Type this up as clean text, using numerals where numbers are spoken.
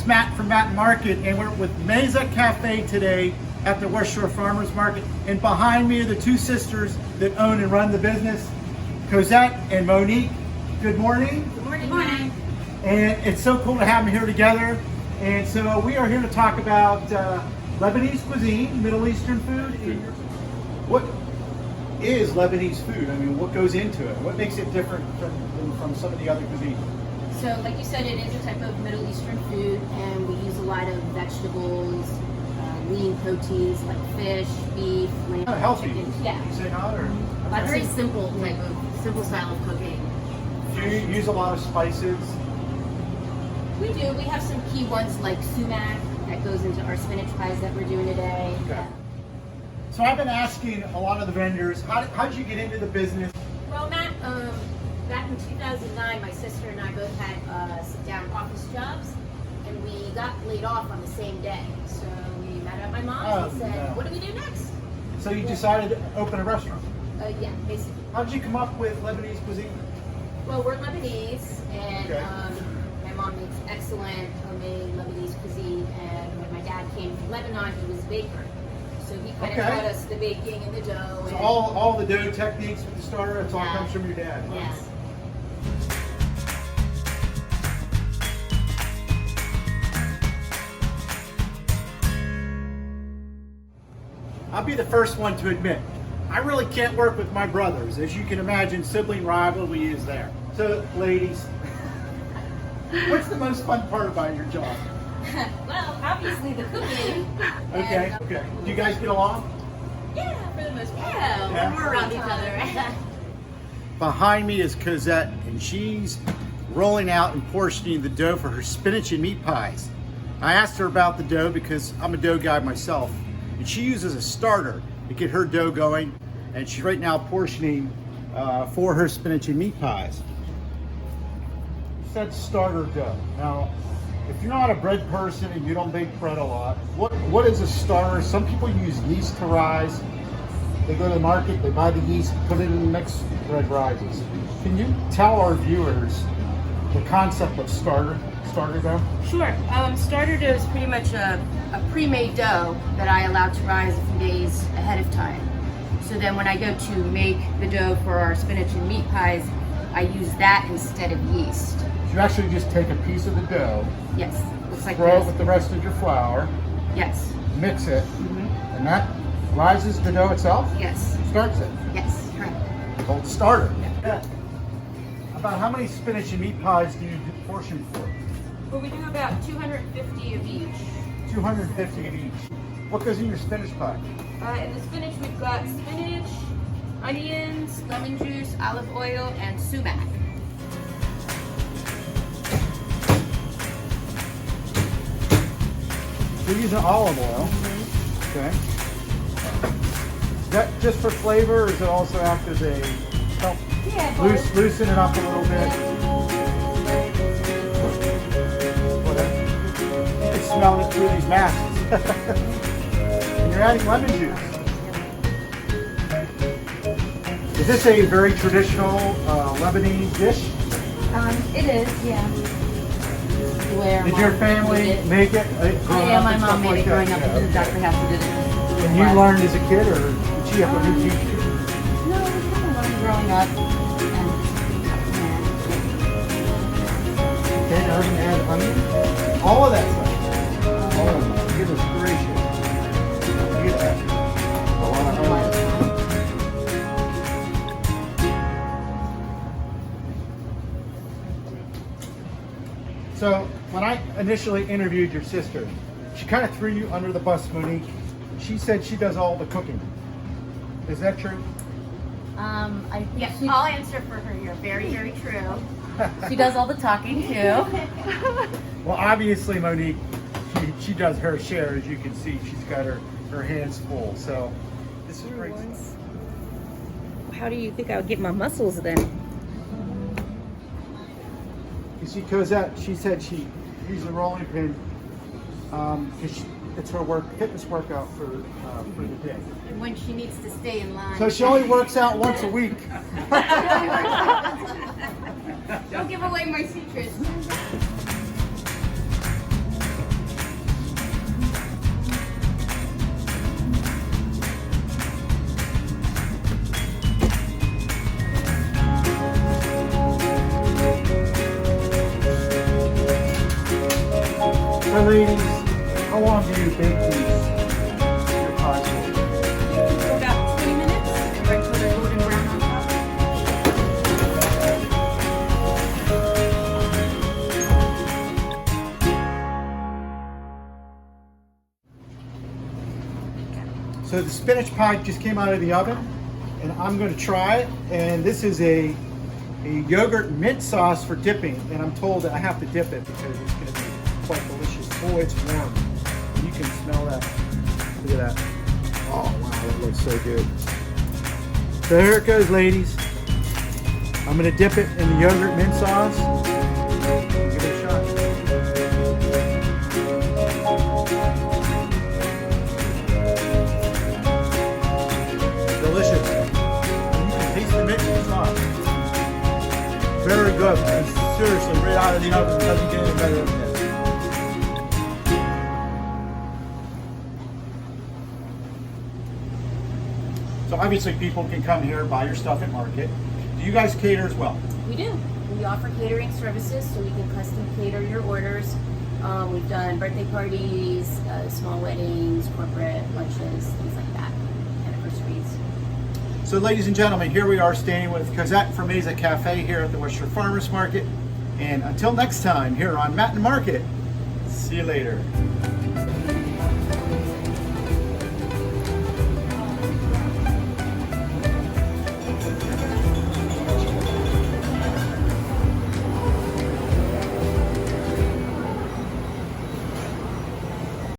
Matt from Matt Market, and we're with Mezza Cafe today at the West Shore Farmers Market. And behind me are the two sisters that own and run the business, Cozette and Monique. Good morning. Good morning. Good morning. And it's so cool to have them here together. And so we are here to talk about Lebanese cuisine, Middle Eastern food. What is Lebanese food? I mean, what goes into it? What makes it different from some of the other cuisines? So, like you said, it is a type of Middle Eastern food, and we use a lot of vegetables, lean proteins like fish, beef, lamb, healthy. chicken. Yeah. You say not, or A very simple style of cooking. do you use a lot of spices? We do. We have some key ones like sumac that goes into our spinach pies that we're doing today. Okay. So I've been asking a lot of the vendors, how did you get into the business? Well, Matt, back in 2009, my sister and I both had sit-down office jobs, and we got laid off on the same day. So we met at my mom's and said, what do we do next? So you decided to open a restaurant? Yeah, basically. How did you come up with Lebanese cuisine? Well, we're Lebanese, and Okay. my mom makes excellent homemade Lebanese cuisine, and when my dad came from Lebanon, he was a baker. So he kind of taught us the baking and the dough. So and all the dough techniques with the starter, it's all Yeah. comes from your dad? Huh? Yes. I'll be the first one to admit, I really can't work with my brothers. As you can imagine, sibling rivalry is there. So, ladies, what's the most fun part about your job? Well, obviously the cooking. Okay, And, okay. Do you guys get along? Yeah, for the most part. Yeah, Yeah. we're around each other. Behind me is Cozette, and she's rolling out and portioning the dough for her spinach and meat pies. I asked her about the dough because I'm a dough guy myself, and she uses a starter to get her dough going, and she's right now portioning for her spinach and meat pies. She said starter dough. Now, if you're not a bread person and you don't bake bread a lot, what is a starter? Some people use yeast to rise. They go to the market, they buy the yeast, put it in the mix, bread rises. Can you tell our viewers the concept of starter dough? Sure. Starter dough is pretty much a pre-made dough that I allow to rise a few days ahead of time. So then when I go to make the dough for our spinach and meat pies, I use that instead of yeast. You actually just take a piece of the dough, Yes, looks like throw it this. with the rest of your flour, Yes. mix it, and that rises the dough itself? Yes. Starts it. Yes. Correct. Called starter. Yeah. About how many spinach and meat pies do you portion for? Well, we do about 250 of each. 250 of each. What goes in your spinach pie? In the spinach, we've got spinach, onions, lemon juice, olive oil, and sumac. You're using olive oil. Okay. Is that just for flavor, or does it also act as a help loosen it up a little bit? You can smell it through these masks. And you're adding lemon juice. Is this a very traditional Lebanese dish? It is, yeah. Did your family make it? Yeah, my mom made it growing up, and Dr. Hassel did it. And you learned as a kid, or did she have to reteach you? No, we kind of learned growing up. Okay, now we're going to add onion. All of that stuff. Oh my goodness gracious. Look at that. A lot of onion. So, when I initially interviewed your sister, she kind of threw you under the bus, Monique. She said she does all the cooking. Is that true? Yes, I'll answer for her. You're very, very true. She does all the talking too. Well, obviously, Monique, she does her share. As you can see, she's got her hands full. So, this is great stuff. How do you think I would get my muscles then? You see, Cozette, she said she uses a rolling pin because it's her fitness workout for the day. And when she needs to stay in line. So she only works out once a week. Don't give away my secrets. ladies, how long do you bake these your pies for? For about 20 minutes, and right till they're golden brown on top. So the spinach pie just came out of the oven, and I'm going to try it. And this is a yogurt mint sauce for dipping, and I'm told that I have to dip it because it's going to be quite delicious. Oh, it's warm. You can smell that. Look at that. Oh wow, that looks so good. So here it goes, ladies. I'm going to dip it in the yogurt mint sauce. Give it a shot. Delicious. You can taste the mint in the sauce. Very good. And seriously, right out of the oven, it doesn't get any better than this. So obviously people can come here, buy your stuff at market. Do you guys cater as well? We do. We offer catering services, so we can custom cater your orders. We've done birthday parties, small weddings, corporate lunches, things like that, anniversaries. So ladies and gentlemen, here we are staying with Cozette from Mezza Cafe here at the West Shore Farmers Market. And until next time, here on Matin Market, see you later.